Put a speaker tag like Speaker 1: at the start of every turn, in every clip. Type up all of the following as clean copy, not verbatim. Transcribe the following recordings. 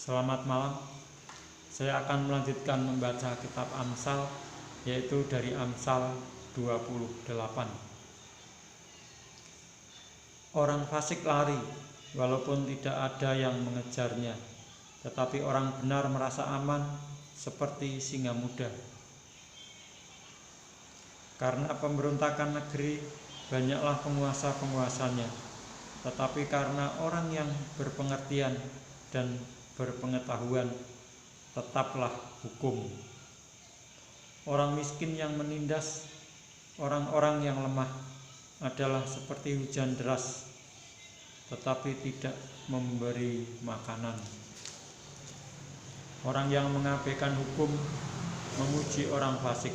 Speaker 1: Selamat malam. Saya akan melanjutkan membaca kitab Amsal, yaitu dari Amsal 28. Orang fasik lari, walaupun tidak ada yang mengejarnya, tetapi orang benar merasa aman seperti singa muda. Karena pemberontakan negeri, banyaklah penguasa-penguasanya, tetapi karena orang yang berpengertian dan berpengetahuan, tetaplah hukum. Orang miskin yang menindas orang-orang yang lemah adalah seperti hujan deras, tetapi tidak memberi makanan. Orang yang mengabaikan hukum memuji orang fasik,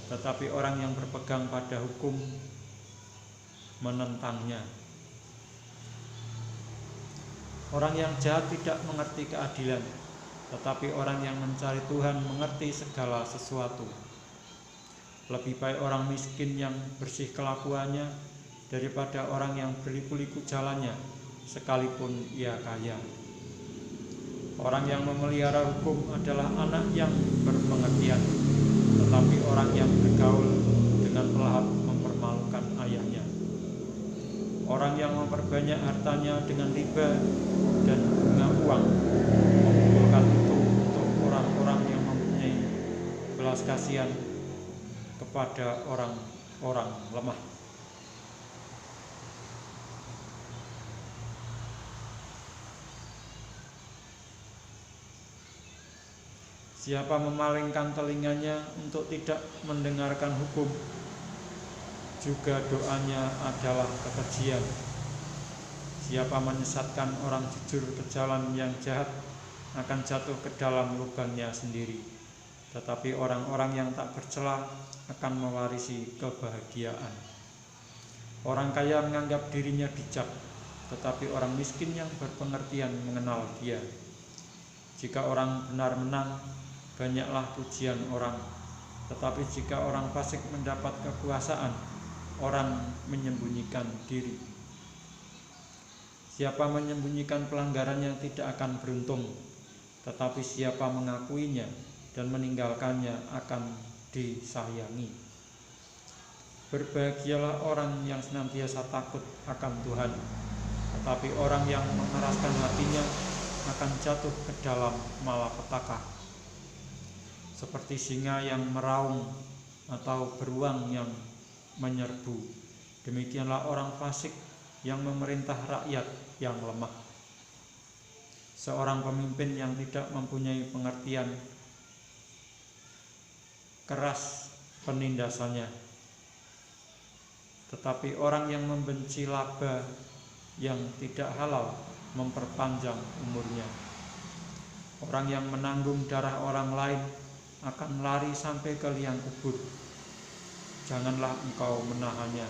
Speaker 1: tetapi orang yang berpegang pada hukum menentangnya. Orang yang jahat tidak mengerti keadilan, tetapi orang yang mencari Tuhan mengerti segala sesuatu. Lebih baik orang miskin yang bersih kelakuannya daripada orang yang berliku-liku jalannya, sekalipun ia kaya. Orang yang memelihara hukum adalah anak yang berpengertian, tetapi orang yang bergaul dengan pelahap mempermalukan ayahnya. Orang yang memperbanyak hartanya dengan riba dan bunga uang mengumpulkan itu untuk orang-orang yang mempunyai belas kasihan kepada orang-orang lemah. Siapa memalingkan telinganya untuk tidak mendengarkan hukum, juga doanya adalah kekejian. Siapa menyesatkan orang jujur ke jalan yang jahat akan jatuh ke dalam lubangnya sendiri, tetapi orang-orang yang tak bercela akan mewarisi kebahagiaan. Orang kaya menganggap dirinya bijak, tetapi orang miskin yang berpengertian mengenal Dia. Jika orang benar menang, banyaklah pujian orang, tetapi jika orang fasik mendapat kekuasaan, orang menyembunyikan diri. Siapa menyembunyikan pelanggarannya tidak akan beruntung, tetapi siapa mengakuinya dan meninggalkannya akan disayangi. Berbahagialah orang yang senantiasa takut akan Tuhan, tetapi orang yang mengeraskan hatinya akan jatuh ke dalam malapetaka. Seperti singa yang meraung atau beruang yang menyerbu, demikianlah orang fasik yang memerintah rakyat yang lemah. Seorang pemimpin yang tidak mempunyai pengertian, keras penindasannya, tetapi orang yang membenci laba yang tidak halal memperpanjang umurnya. Orang yang menanggung darah orang lain akan lari sampai ke liang kubur. Janganlah engkau menahannya.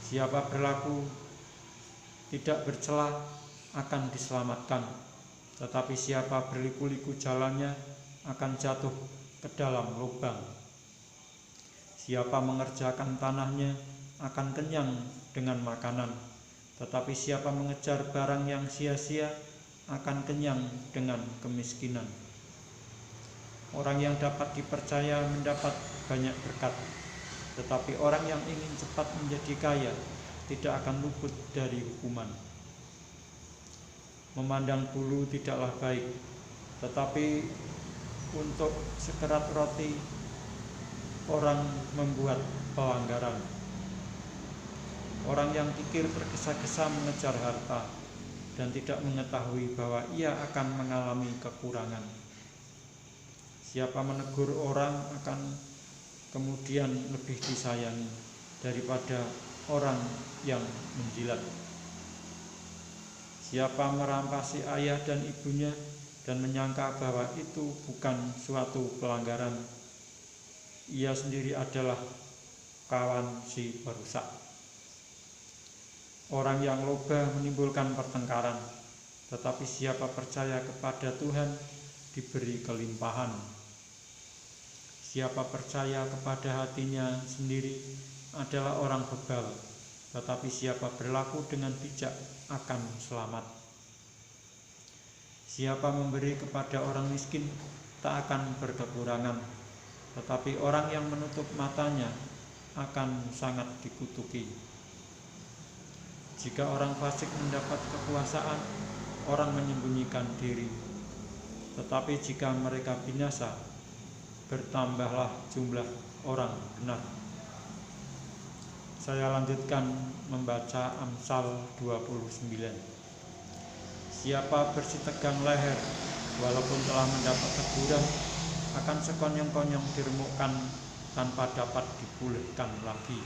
Speaker 1: Siapa berlaku tidak bercela akan diselamatkan, tetapi siapa berliku-liku jalannya akan jatuh ke dalam lubang. Siapa mengerjakan tanahnya akan kenyang dengan makanan, tetapi siapa mengejar barang yang sia-sia akan kenyang dengan kemiskinan. Orang yang dapat dipercaya mendapat banyak berkat, tetapi orang yang ingin cepat menjadi kaya tidak akan luput dari hukuman. Memandang bulu tidaklah baik, tetapi untuk sekerat roti orang membuat pelanggaran. Orang yang kikir tergesa-gesa mengejar harta dan tidak mengetahui bahwa ia akan mengalami kekurangan. Siapa menegur orang akan kemudian lebih disayangi daripada orang yang menjilat. Siapa merampasi ayah dan ibunya dan menyangka bahwa itu bukan suatu pelanggaran, ia sendiri adalah kawan si perusak. Orang yang loba menimbulkan pertengkaran, tetapi siapa percaya kepada Tuhan diberi kelimpahan. Siapa percaya kepada hatinya sendiri adalah orang bebal, tetapi siapa berlaku dengan bijak akan selamat. Siapa memberi kepada orang miskin tak akan berkekurangan, tetapi orang yang menutup matanya akan sangat dikutuki. Jika orang fasik mendapat kekuasaan, orang menyembunyikan diri. Tetapi jika mereka binasa, bertambahlah jumlah orang benar. Saya lanjutkan membaca Amsal 29. Siapa bersih tegang leher, walaupun telah mendapat teguran, akan sekonyong-konyong diremukkan tanpa dapat dipulihkan lagi.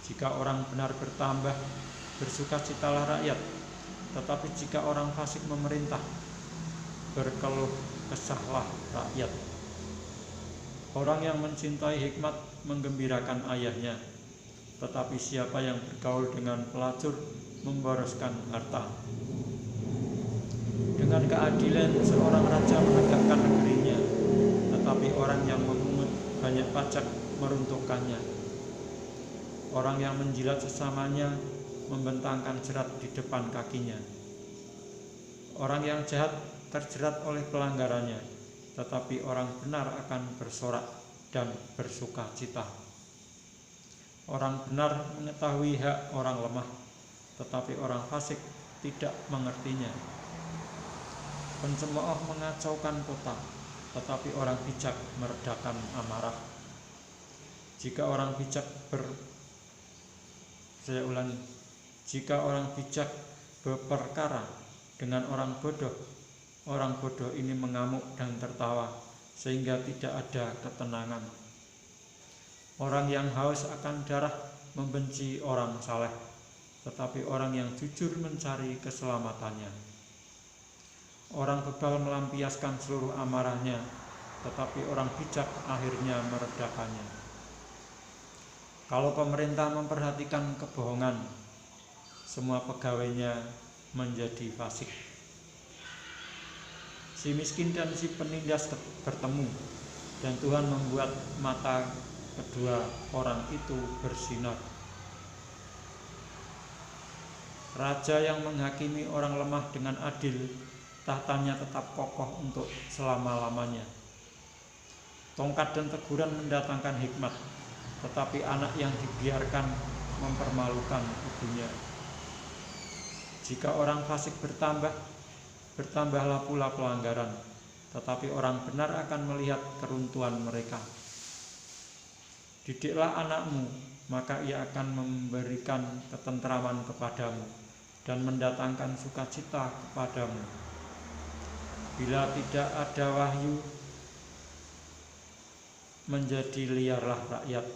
Speaker 1: Jika orang benar bertambah, bersukacitalah rakyat. Tetapi jika orang fasik memerintah, berkeluh kesahlah rakyat. Orang yang mencintai hikmat menggembirakan ayahnya, tetapi siapa yang bergaul dengan pelacur memboroskan harta. Dengan keadilan seorang raja menegakkan negerinya, tetapi orang yang memungut banyak pajak meruntuhkannya. Orang yang menjilat sesamanya membentangkan jerat di depan kakinya. Orang yang jahat terjerat oleh pelanggarannya, tetapi orang benar akan bersorak dan bersuka cita. Orang benar mengetahui hak orang lemah, tetapi orang fasik tidak mengertinya. Pencemooh mengacaukan kota, tetapi orang bijak meredakan amarah. Jika orang bijak Jika orang bijak berperkara dengan orang bodoh ini mengamuk dan tertawa, sehingga tidak ada ketenangan. Orang yang haus akan darah membenci orang saleh, tetapi orang yang jujur mencari keselamatannya. Orang bebal melampiaskan seluruh amarahnya, tetapi orang bijak akhirnya meredakannya. Kalau pemerintah memperhatikan kebohongan, semua pegawainya menjadi fasik. Si miskin dan si penindas bertemu, dan Tuhan membuat mata kedua orang itu bersinar. Raja yang menghakimi orang lemah dengan adil, tahtanya tetap kokoh untuk selama-lamanya. Tongkat dan teguran mendatangkan hikmat, tetapi anak yang dibiarkan mempermalukan ibunya. Jika orang fasik bertambahlah pula pelanggaran, tetapi orang benar akan melihat keruntuhan mereka. Didiklah anakmu, maka ia akan memberikan ketentraman kepadamu dan mendatangkan sukacita kepadamu. Bila tidak ada wahyu, menjadi liarlah rakyat.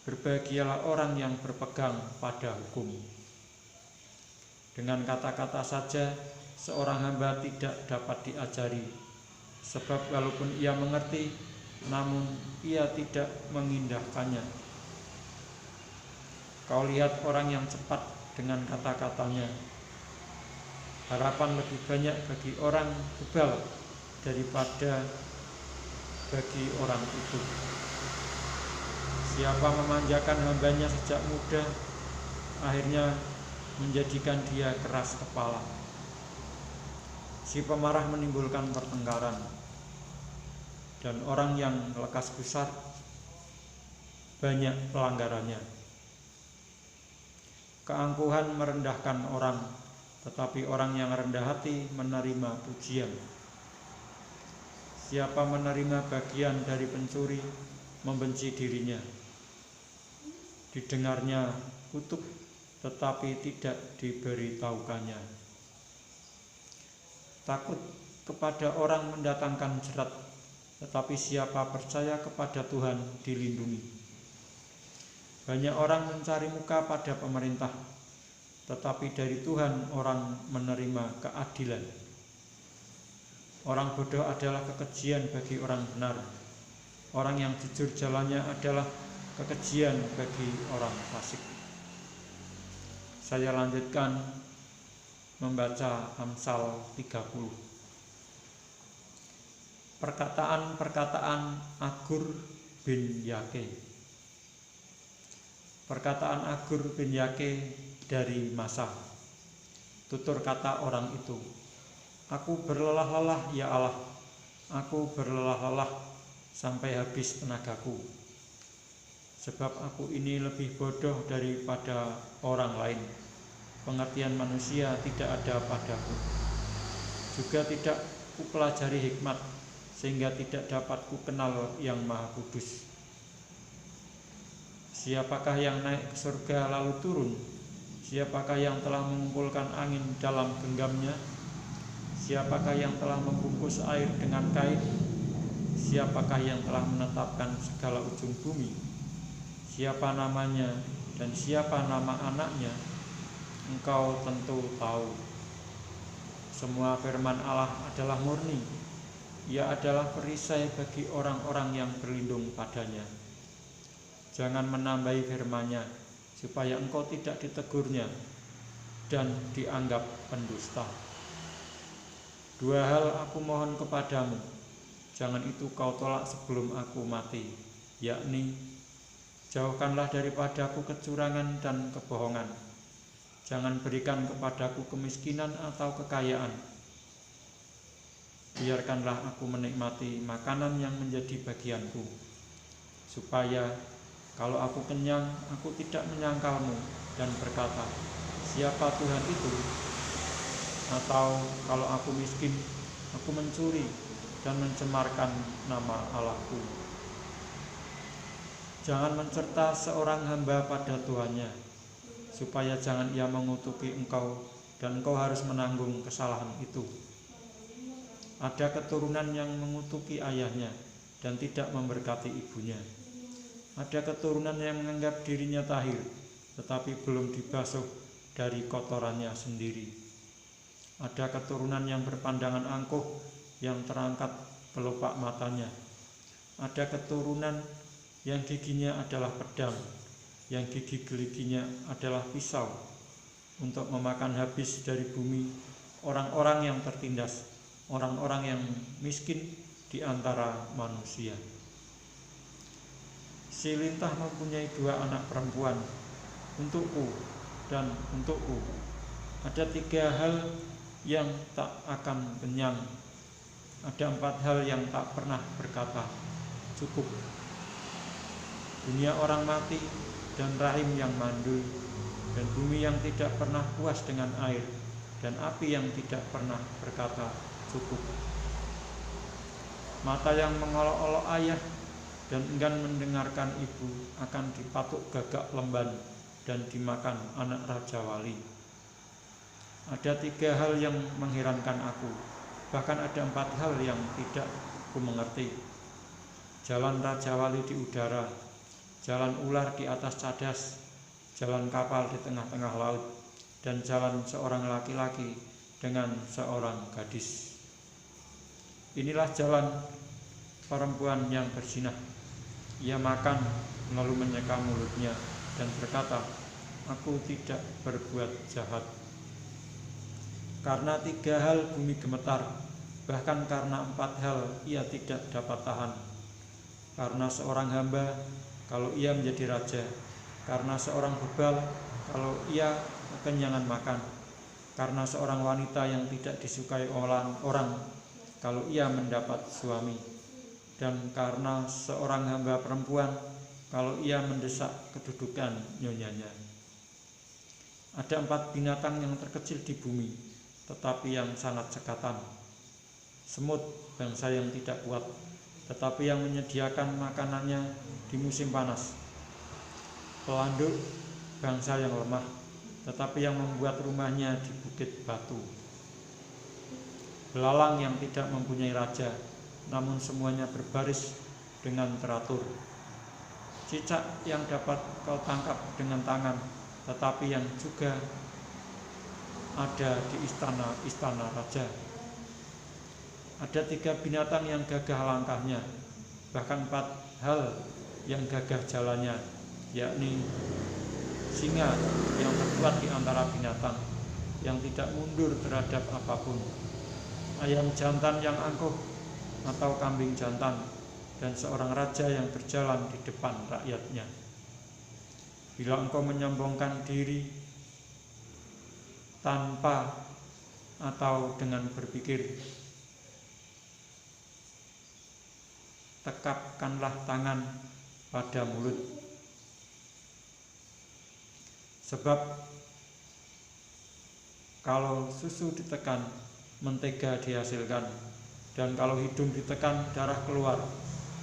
Speaker 1: Berbahagialah orang yang berpegang pada hukum. Dengan kata-kata saja seorang hamba tidak dapat diajari, sebab walaupun ia mengerti, namun ia tidak mengindahkannya. Kau lihat orang yang cepat dengan kata-katanya. Harapan lebih banyak bagi orang bebal daripada bagi orang itu. Siapa memanjakan hambanya sejak muda, akhirnya menjadikan dia keras kepala. Si pemarah menimbulkan pertengkaran, dan orang yang lekas gusar banyak pelanggarannya. Keangkuhan merendahkan orang, tetapi orang yang rendah hati menerima pujian. Siapa menerima bagian dari pencuri, membenci dirinya. Didengarnya kutuk, tetapi tidak diberitahukannya. Takut kepada orang mendatangkan jerat, tetapi siapa percaya kepada Tuhan dilindungi. Banyak orang mencari muka pada pemerintah, tetapi dari Tuhan orang menerima keadilan. Orang bodoh adalah kekejian bagi orang benar. Orang yang jujur jalannya adalah kekejian bagi orang fasik. Saya lanjutkan membaca Amsal 30. Perkataan-perkataan Agur bin Yake. Perkataan Agur bin Yake dari Masa. Tutur kata orang itu, Aku berlelah-lelah ya Allah, aku berlelah-lelah sampai habis tenagaku. Sebab aku ini lebih bodoh daripada orang lain. Pengertian manusia tidak ada padaku. Juga tidak kupelajari hikmat, sehingga tidak dapat kukenal yang Maha Kudus. Siapakah yang naik ke surga lalu turun? Siapakah yang telah mengumpulkan angin dalam genggamnya? Siapakah yang telah membungkus air dengan kain? Siapakah yang telah menetapkan segala ujung bumi? Siapa namanya dan siapa nama anaknya? Engkau tentu tahu. Semua firman Allah adalah murni. Ia adalah perisai bagi orang-orang yang berlindung padanya. Jangan menambahi firman-Nya, supaya engkau tidak ditegurnya dan dianggap pendusta. Dua hal aku mohon kepadamu, jangan itu kau tolak sebelum aku mati, yakni jauhkanlah daripadaku kecurangan dan kebohongan. Jangan berikan kepadaku kemiskinan atau kekayaan. Biarkanlah aku menikmati makanan yang menjadi bagianku, supaya kalau aku kenyang, aku tidak menyangkalmu dan berkata, siapa Tuhan itu? Atau kalau aku miskin, aku mencuri dan mencemarkan nama Allahku. Jangan mencerta seorang hamba pada Tuhannya, supaya jangan ia mengutuki engkau dan engkau harus menanggung kesalahan itu. Ada keturunan yang mengutuki ayahnya dan tidak memberkati ibunya. Ada keturunan yang menganggap dirinya tahir, tetapi belum dibasuh dari kotorannya sendiri. Ada keturunan yang berpandangan angkuh, yang terangkat kelopak matanya. Ada keturunan yang giginya adalah pedang, yang gigi geliginya adalah pisau, untuk memakan habis dari bumi orang-orang yang tertindas, orang-orang yang miskin di antara manusia. Si lintah mempunyai 2 anak perempuan, untukku dan untukku. Ada 3 hal yang tak akan kenyang. Ada 4 hal yang tak pernah berkata, cukup. Dunia orang mati dan rahim yang mandul, dan bumi yang tidak pernah puas dengan air, dan api yang tidak pernah berkata, cukup. Mata yang mengolok-olok ayah dan enggan mendengarkan ibu akan dipatuk gagak lemban dan dimakan anak Raja Wali. Ada 3 hal yang mengherankan aku, bahkan ada 4 hal yang tidak ku mengerti. Jalan Raja Wali di udara, jalan ular di atas cadas, jalan kapal di tengah-tengah laut, dan jalan seorang laki-laki dengan seorang gadis. Inilah jalan perempuan yang berzinah. Ia makan lalu menyeka mulutnya dan berkata, aku tidak berbuat jahat. Karena 3 hal bumi gemetar, bahkan karena 4 hal ia tidak dapat tahan. Karena seorang hamba, kalau ia menjadi raja. Karena seorang bebal, kalau ia kekenyangan makan. Karena seorang wanita yang tidak disukai orang, kalau ia mendapat suami. Dan karena seorang hamba perempuan, kalau ia mendesak kedudukan nyonyanya. Ada 4 binatang yang terkecil di bumi, tetapi yang sangat cekatan. Semut, bangsa yang tidak kuat, tetapi yang menyediakan makanannya di musim panas. Pelanduk, bangsa yang lemah, tetapi yang membuat rumahnya di bukit batu. Belalang yang tidak mempunyai raja, namun semuanya berbaris dengan teratur. Cicak yang dapat kau tangkap dengan tangan, tetapi yang juga ada di istana raja. Ada 3 binatang yang gagah langkahnya, bahkan 4 hal yang gagah jalannya, yakni singa yang terkuat di antara binatang, yang tidak mundur terhadap apapun, ayam jantan yang angkuh atau kambing jantan, dan seorang raja yang berjalan di depan rakyatnya. Bila engkau menyombongkan diri tanpa atau dengan berpikir, tekapkanlah tangan pada mulut. Sebab kalau susu ditekan, mentega dihasilkan, dan kalau hidung ditekan, darah keluar,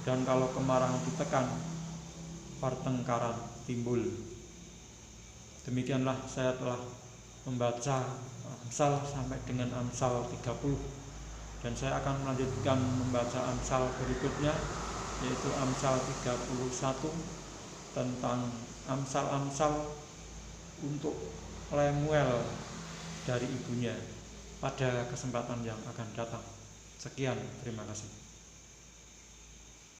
Speaker 1: dan kalau kemarahan ditekan, pertengkaran timbul. Demikianlah saya telah membaca Amsal sampai dengan Amsal 30, dan saya akan melanjutkan membaca Amsal berikutnya, yaitu Amsal 31, tentang Amsal-Amsal untuk Lemuel dari ibunya pada kesempatan yang akan datang. Sekian, terima kasih.